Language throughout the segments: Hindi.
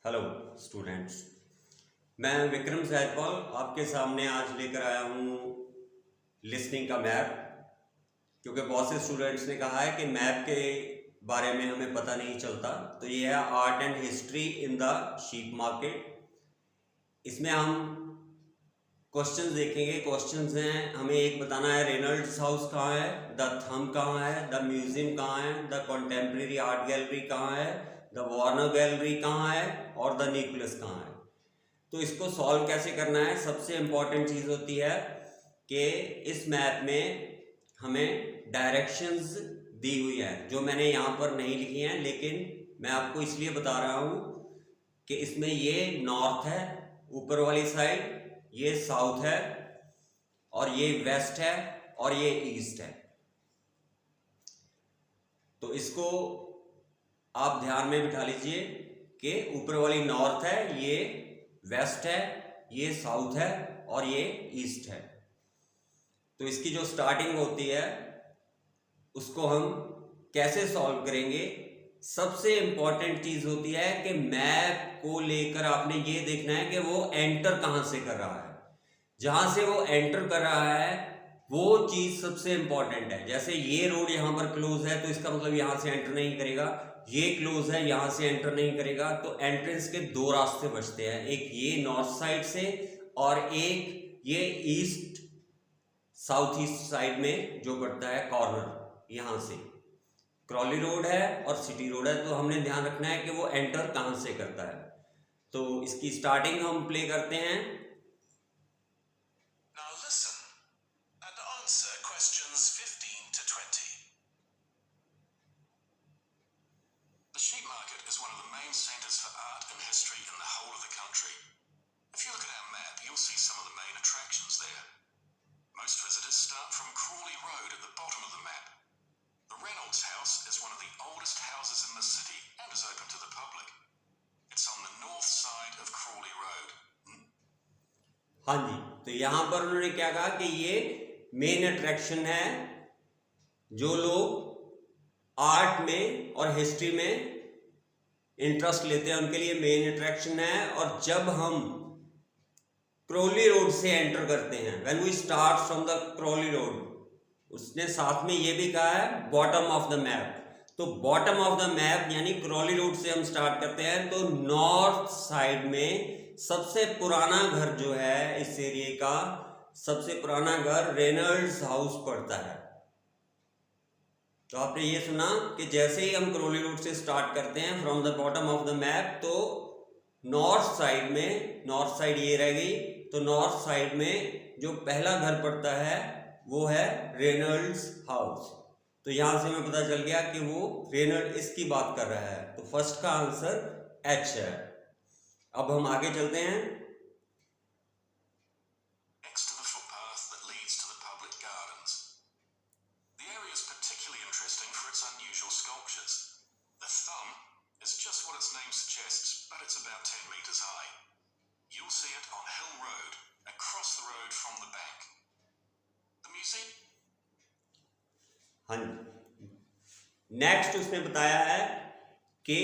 हेलो स्टूडेंट्स, मैं विक्रम सैजपाल आपके सामने आज लेकर आया हूँ लिसनिंग का मैप। क्योंकि बहुत से स्टूडेंट्स ने कहा है कि मैप के बारे में हमें पता नहीं चलता, तो ये है art and history in the sheep market. इसमें हम क्वेश्चंस देखेंगे। क्वेश्चंस हैं, हमें एक बताना है रेनॉल्ड्स हाउस कहाँ है, द थंब कहाँ है, द म्यूजियम कहाँ है, द कॉन्टेम्प्रेरी आर्ट गैलरी कहाँ है, द वार्नर गैलरी कहाँ है और द न्यूक्लियस कहाँ है। तो इसको सॉल्व कैसे करना है, सबसे इम्पॉर्टेंट चीज़ होती है कि इस मैप में हमें डायरेक्शंस दी हुई है जो मैंने यहाँ पर नहीं लिखी हैं, लेकिन मैं आपको इसलिए बता रहा हूँ कि इसमें ये नॉर्थ है ऊपर वाली साइड, ये साउथ है और ये वेस्ट है और ये ईस्ट है। तो इसको आप ध्यान में बिठा लीजिए कि ऊपर वाली नॉर्थ है, ये वेस्ट है, ये साउथ है और ये ईस्ट है। तो इसकी जो स्टार्टिंग होती है उसको हम कैसे सॉल्व करेंगे। सबसे इंपॉर्टेंट चीज होती है कि मैप को लेकर आपने ये देखना है कि वो एंटर कहां से कर रहा है। जहां से वो एंटर कर रहा है वो चीज सबसे इंपॉर्टेंट है। जैसे ये रोड यहां पर क्लोज है तो इसका मतलब यहां से एंटर नहीं करेगा, ये क्लोज है यहां से एंटर नहीं करेगा। तो एंट्रेंस के दो रास्ते बचते हैं, एक ये नॉर्थ साइड से और एक ये ईस्ट साउथ ईस्ट साइड में जो पड़ता है कॉर्नर, यहां से क्रॉली रोड है और सिटी रोड है। तो हमने ध्यान रखना है कि वो एंटर कहां से करता है। तो इसकी स्टार्टिंग हम प्ले करते हैं। Now listen and answer questions 15 to 20. The sheep market is one of the main centres for art and history in the whole of the country. If you look at our map, you'll see some of the main attractions there. Most visitors start from Crawley Road at the bottom of the map. The Reynolds House is one of the oldest houses in the city and is open to the public. It's on the north side of Crawley Road. हाँ जी, तो यहाँ पर उन्होंने क्या कहा कि ये मेन अट्रैक्शन है। जो लोग आर्ट में और हिस्ट्री में इंटरेस्ट लेते हैं उनके लिए मेन अट्रैक्शन है। और जब हम क्रॉली रोड से एंटर करते हैं, when we start from the Crawley road, उसने साथ में ये भी कहा है बॉटम ऑफ द मैप। तो बॉटम ऑफ द मैप यानी क्रॉली रोड से हम स्टार्ट करते हैं तो नॉर्थ साइड में सबसे पुराना घर जो है इस एरिया का, सबसे पुराना घर रेनॉल्ड्स हाउस पड़ता है। तो आपने ये सुना कि जैसे ही हम क्रॉली रोड से स्टार्ट करते हैं from the bottom of the map, तो नॉर्थ साइड में, नॉर्थ साइड ये रह गई, तो नॉर्थ साइड में जो पहला घर पड़ता है वो है रेनॉल्ड्स हाउस। तो यहां से हमें पता चल गया कि वो रेनॉल्ड इसकी बात कर रहा है। तो फर्स्ट का आंसर एच है। अब हम आगे चलते हैं। Next to the footpath that leads to the public gardens. The area is particularly interesting for its unusual sculptures. The thumb is just what its name suggests, but it's about 10 meters high. You'll see it on Hill Road, across the road from the bank. The museum. हाँ जी, नेक्स्ट उसने बताया है कि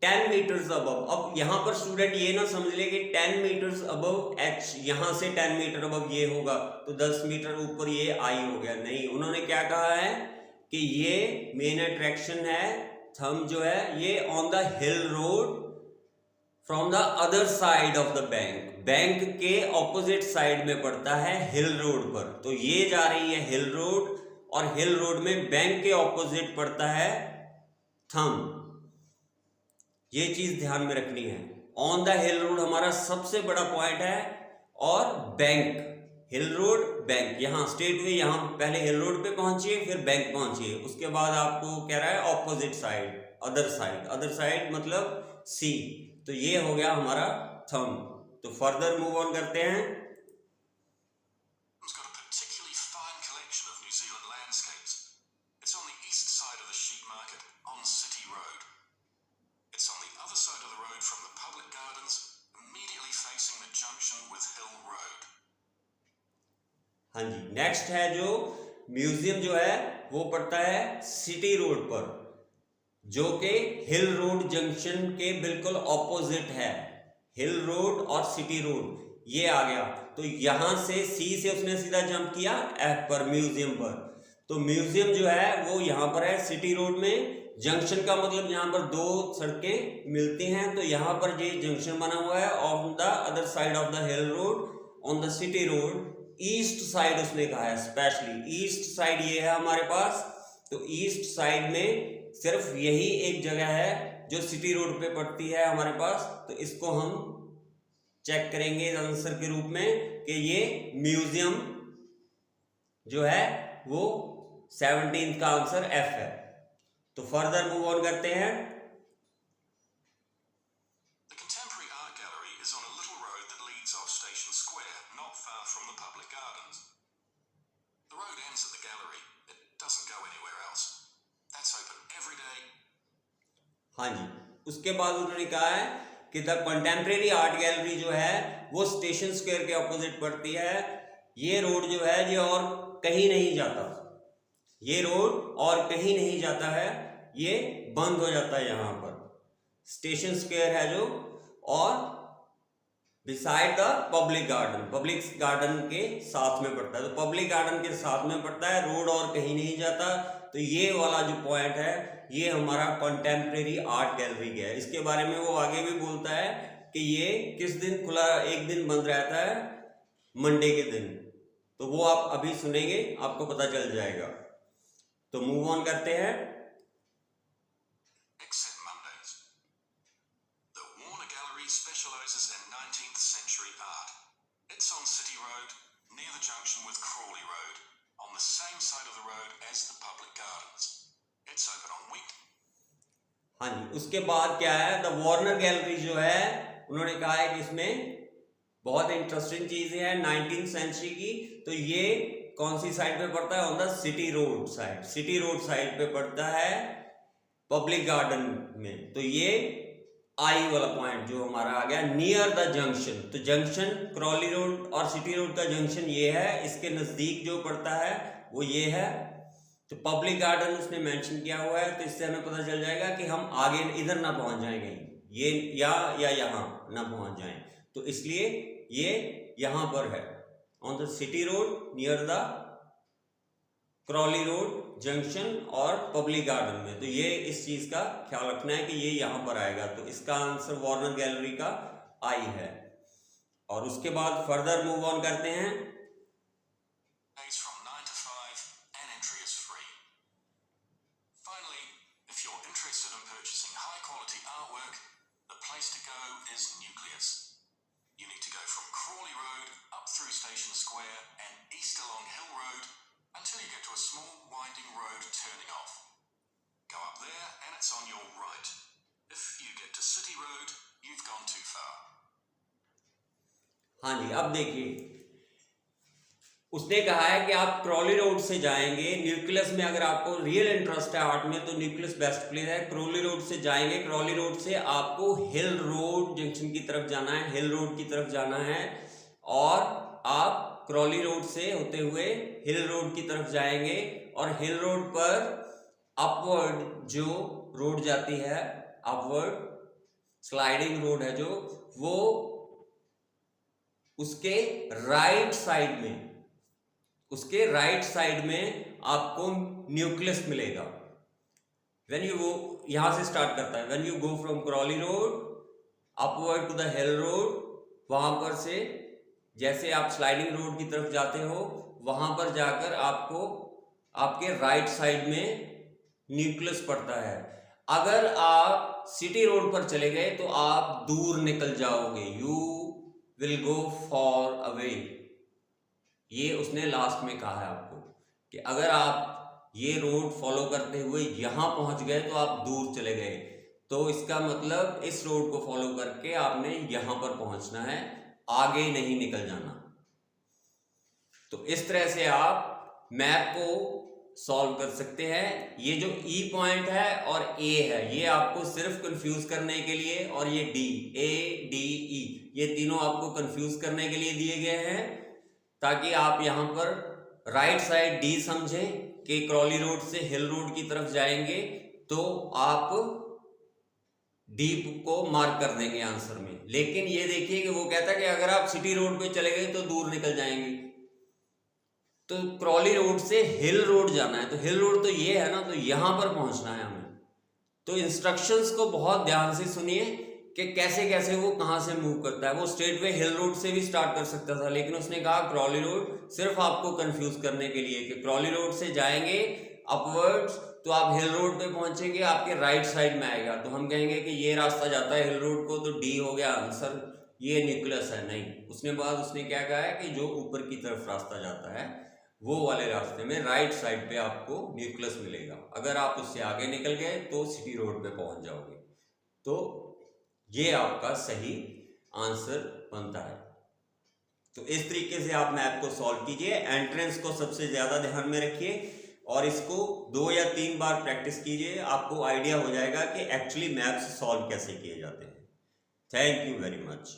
10 मीटर्स अबव। अब यहां पर स्टूडेंट ये ना समझ ले कि 10 मीटर्स अबव एच, यहां से 10 मीटर अबव ये होगा तो 10 मीटर ऊपर ये आई हो गया। नहीं, उन्होंने क्या कहा है कि ये मेन अट्रैक्शन है, थंब जो है ये on the hill road from the other side of the bank. Bank के ऑपोजिट साइड में पड़ता है हिल रोड पर। तो ये जा रही है हिल रोड और हिल रोड में बैंक के ऑपोजिट पड़ता है थंब। ये चीज ध्यान में रखनी है। ऑन द हिल रोड हमारा सबसे बड़ा पॉइंट है और बैंक, हिल रोड बैंक, यहां स्ट्रेट वे, यहां पहले हिल रोड पे पहुंचिए फिर बैंक पहुंचिए, उसके बाद आपको कह रहा है opposite side, other side. Other side मतलब सी। तो ये हो गया हमारा थंब। तो फर्दर मूव ऑन करते हैं। It's got a particularly fine collection of New Zealand landscapes. It's on the east side of the sheep market on City Road. It's on the other side of the road from the public gardens, immediately facing the junction with Hill Road. हाँ जी, नेक्स्ट है जो म्यूजियम जो है वो पड़ता है सिटी रोड पर। जो कि हिल रोड जंक्शन के बिल्कुल ऑपोजिट है। हिल रोड और सिटी रोड ये आ गया। तो यहां से सी से उसने सीधा जंप किया एफ पर, म्यूजियम पर। तो म्यूजियम जो है वो यहां पर है सिटी रोड में। जंक्शन का मतलब यहां पर दो सड़कें मिलती हैं, तो यहां पर ये जंक्शन बना हुआ है। On the other side of the hill road, on the city road, east side उसने कहा है, स्पेशली ईस्ट साइड ये है हमारे पास। तो ईस्ट साइड में सिर्फ यही एक जगह है जो सिटी रोड पे पड़ती है हमारे पास। तो इसको हम चेक करेंगे आंसर के रूप में कि ये म्यूजियम जो है वो 17 का आंसर एफ है। तो फर्दर मूव ऑन करते हैं। The Contemporary Art Gallery is on a little road that leads off Station Square, not far from the public gardens. The road ends at the gallery. It doesn't go anywhere else. That's open every day. हाँ जी, उसके बाद उन्होंने कहा है कि द कंटेम्प्रेरी आर्ट गैलरी जो है वो स्टेशन स्क्वायर के ऑपोजिट पड़ती है। ये रोड जो है ये और कहीं नहीं जाता, ये रोड और कहीं नहीं जाता है, ये बंद हो जाता है यहाँ पर। स्टेशन स्क्वायर है जो, और beside the public garden, public garden के साथ में पड़ता है। तो पब्लिक गार्डन के साथ में पड़ता है, रोड और कहीं नहीं जाता। तो ये वाला जो पॉइंट है ये हमारा कंटेम्प्रेरी आर्ट गैलरी का है। इसके बारे में वो आगे भी बोलता है कि ये किस दिन खुला, एक दिन बंद रहता है, मंडे के दिन। तो वो आप अभी सुनेंगे, आपको पता चल जाएगा। तो मूव ऑन करते हैं। Except Mondays. The Warner Gallery specialises in 19th century art. It's on City Road, near the junction with Crawley Road, on the same side of the road as the public gardens. It's open on week. हाँ जी, उसके बाद क्या है, द वार्नर गैलरी जो है उन्होंने कहा है कि इसमें बहुत इंटरेस्टिंग चीजें हैं 19th सेंचुरी की। तो ये कौन सी साइड पे पड़ता है, on the city road side, city road side पे पड़ता है पब्लिक गार्डन में। तो ये आई वाला पॉइंट जो हमारा आ गया नियर द जंक्शन। तो जंक्शन क्रॉली रोड और सिटी रोड का जंक्शन ये है, इसके नजदीक जो पड़ता है वो ये है। तो पब्लिक गार्डन उसने मेंशन किया हुआ है, तो इससे हमें पता चल जाएगा कि हम आगे इधर ना पहुंच जाएंगे, ये या यहाँ ना पहुंच जाएं। तो इसलिए ये यहां पर है, on the city road near the Crawley road junction और पब्लिक गार्डन में। तो ये इस चीज का ख्याल रखना है कि ये यहां पर आएगा। तो इसका आंसर वार्नर गैलरी का आई है। और उसके बाद फर्दर मूव ऑन करते हैं। Days from 9 to 5 and entry is free. Finally, if you're interested in purchasing high quality artwork, the place to go is Nucleus. You need to go from Crawley Road up through Station Square and east along Hill Road until you get to a small winding road turning off. Go up there and it's on your right. If you get to City Road, you've gone too far. हाँ जी, अब देखिए उसने कहा है कि आप क्रॉली रोड से जाएंगे न्यूक्लियस में। अगर आपको रियल इंटरेस्ट है आर्ट में तो न्यूक्लियस बेस्ट प्लेस है। क्रॉली रोड से जाएंगे, क्रॉली रोड से आपको हिल रोड जंक्शन की तरफ जाना है, हिल रोड की तरफ जाना है। और आप क्रॉली रोड से होते हुए हिल रोड की तरफ जाएंगे और हिल रोड पर अपवर्ड जो रोड जाती है, अपवर्ड स्लाइडिंग रोड है जो, वो उसके राइट साइड में, उसके राइट साइड में आपको न्यूक्लियस मिलेगा। व्हेन यू गो, यहां से स्टार्ट करता है, when you go from Crawley road upward to the hill road, वहां पर से जैसे आप स्लाइडिंग रोड की तरफ जाते हो वहां पर जाकर आपको आपके राइट साइड में न्यूक्लियस पड़ता है। अगर आप सिटी रोड पर चले गए तो आप दूर निकल जाओगे, you will go for away. ये उसने लास्ट में कहा है आपको कि अगर आप ये रोड फॉलो करते हुए यहां पहुंच गए तो आप दूर चले गए। तो इसका मतलब इस रोड को फॉलो करके आपने यहां पर पहुंचना है, आगे नहीं निकल जाना। तो इस तरह से आप मैप को सॉल्व कर सकते हैं। ये जो ई पॉइंट है और ए है ये आपको सिर्फ कंफ्यूज करने के लिए, और ये डी, ए डी ई, ये तीनों आपको कंफ्यूज करने के लिए दिए गए हैं ताकि आप यहां पर राइट साइड डी समझें कि क्रॉली रोड से हिल रोड की तरफ जाएंगे तो आप डीप को मार्क कर देंगे आंसर में। लेकिन ये देखिए कि वो कहता है कि अगर आप सिटी रोड पे चले गए तो दूर निकल जाएंगे, तो क्रॉली रोड से हिल रोड जाना है, तो हिल रोड तो ये है ना, तो यहां पर पहुंचना है हमें। तो इंस्ट्रक्शंस को बहुत ध्यान से सुनिए कि कैसे कैसे वो कहां से मूव करता है। वो स्ट्रेट वे हिल रोड से भी स्टार्ट कर सकता था, लेकिन उसने कहा क्रॉली रोड, सिर्फ आपको कंफ्यूज करने के लिए कि क्रॉली रोड से जाएंगे अपवर्ड्स तो आप हिल रोड पे पहुंचेंगे, आपके राइट साइड में आएगा, तो हम कहेंगे कि ये रास्ता जाता है हिल रोड को, तो डी हो गया आंसर, ये न्यूक्लियस है। नहीं, उसने क्या कहा है कि जो ऊपर की तरफ रास्ता जाता है वो वाले रास्ते में राइट साइड पे आपको न्यूक्लियस मिलेगा। अगर आप उससे आगे निकल गए तो सिटी रोड पे पहुंच जाओगे। तो ये आपका सही आंसर बनता है। तो इस तरीके से आप मैप को सॉल्व कीजिए। एंट्रेंस को सबसे ज्यादा ध्यान में रखिए और इसको 2 या 3 बार प्रैक्टिस कीजिए, आपको आइडिया हो जाएगा कि एक्चुअली मैप्स सॉल्व कैसे किए जाते हैं। Thank you very much.